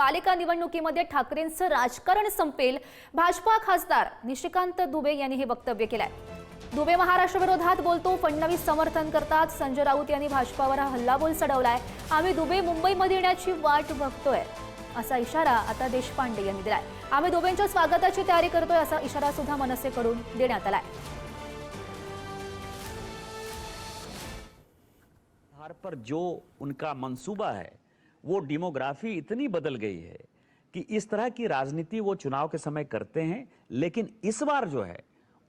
पालिका निवडणुकीमध्ये ठाकरेंचं राजकारण संपेल, भाजपा खासदार निशिकांत दुबे यांनी हे वक्तव्य केलंय। दुबे महाराष्ट्र विरोधात बोलतो, फडणवीस समर्थन करतात। संजय राऊत यांनी भाजपावर हल्लाबोल चढवलाय। आम्ही दुबे मुंबईमध्ये येण्याची वाट बघतोय असा इशारा आता देशपांडे यांनी दिलाय। आम्ही दुबेंच्या स्वागताची तयारी करतोय असा इशारा सुद्धा मनसेकडून देण्यात आलाय। पर जो उनका मंसूबा है वो डेमोग्राफी इतनी बदल गई है कि इस तरह की राजनीति वो चुनाव के समय करते हैं, लेकिन इस बार जो है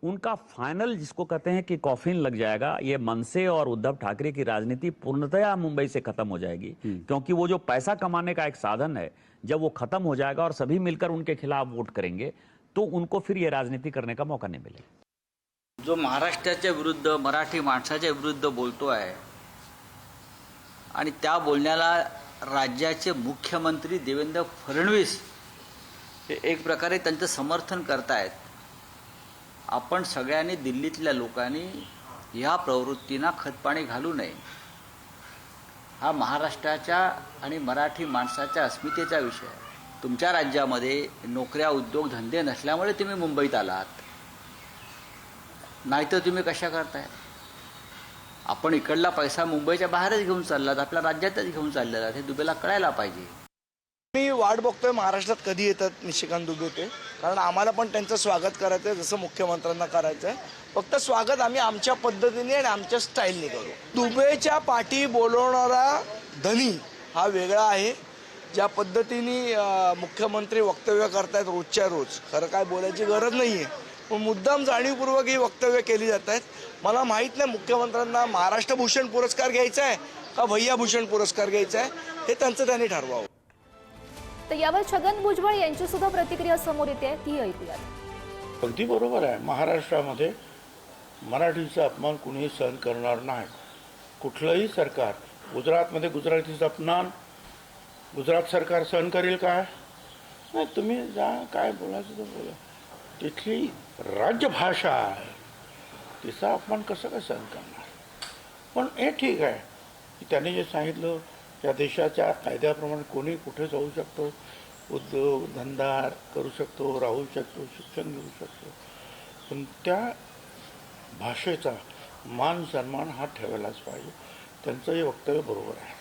उनका फाइनल जिसको कहते हैं कि कॉफिन लग जाएगा। ये मनसे और उद्धव ठाकरे की राजनीति पूर्णतया मुंबई से खत्म हो जाएगी, क्योंकि वो जो पैसा कमाने का एक साधन है, जब वो खत्म हो जाएगा और सभी मिलकर उनके खिलाफ वोट करेंगे तो उनको फिर ये राजनीति करने का मौका नहीं मिलेगा। जो महाराष्ट्राच्या विरुद्ध, मराठी माणसाच्या विरुद्ध बोलतो आहे आणि त्या बोलण्याला राज्याचे मुख्यमंत्री देवेंद्र फडणवीस हे एक प्रकारे त्यांचं समर्थन करतायत। आपण सगळ्यांनी, दिल्लीतल्या लोकांनी या प्रवृत्तींना खतपाणी घालू नये। हा महाराष्ट्राच्या आणि मराठी माणसाच्या अस्मितेचा विषय आहे। तुमच्या राज्यामध्ये नोकऱ्या, उद्योग, धंदे नसल्यामुळे तुम्ही मुंबईत आलात, नाहीतर तुम्ही कशा करताय? आपण इकडला पैसा मुंबईच्या बाहेरच घेऊन चाललात, आपल्या राज्यातच घेऊन चाललेला, हे दुबेला कळायला पाहिजे। मी वाट बघतोय महाराष्ट्रात कधी येतात निशिकांत दुबे ते, कारण आम्हाला पण त्यांचं स्वागत करायचं आहे जसं मुख्यमंत्र्यांना करायचं आहे। फक्त स्वागत आम्ही आमच्या पद्धतीने आणि आमच्या स्टाईलने करू। दुबेच्या पाठी बोलवणारा धनी हा वेगळा आहे। ज्या पद्धतीने मुख्यमंत्री वक्तव्य करतायत रोजच्या रोज, खरं काय बोलायची गरज नाही आहे, पण मुद्दाम जाणीवपूर्वक ही वक्तव्य केली जात आहेत। मला माहीत नाही मुख्यमंत्र्यांना महाराष्ट्र भूषण पुरस्कार घ्यायचा आहे का भैया भूषण पुरस्कार घ्यायचा आहे, हे त्यांचं त्यांनी ठरवावं। तर यावर छगन भुजबळ यांची सुद्धा प्रतिक्रिया समोर येते, ती ऐकूयात। अगदी बरोबर आहे। महाराष्ट्रामध्ये मराठीचा अपमान कुणीही सहन करणार नाही, कुठलंही सरकार। गुजरातमध्ये गुजरातीचा अपमान गुजरात सरकार सहन करेल काय? नाही, तुम्ही जा, काय बोलायचं तर बोला। तिथली राज्यभाषा आहे, तिचा अपमान कसं काय सहन करणार? पण हे ठीक आहे की त्यांनी जे सांगितलं त्या देशाच्या कायद्याप्रमाणे कोणी कुठे जाऊ शकतो, उद्योग धंदा करू शकतो, राहू शकतो, शिक्षण घेऊ शकतो, पण त्या भाषेचा मान सन्मान हा ठेवायलाच पाहिजे। त्यांचं हे वक्तव्य बरोबर आहे।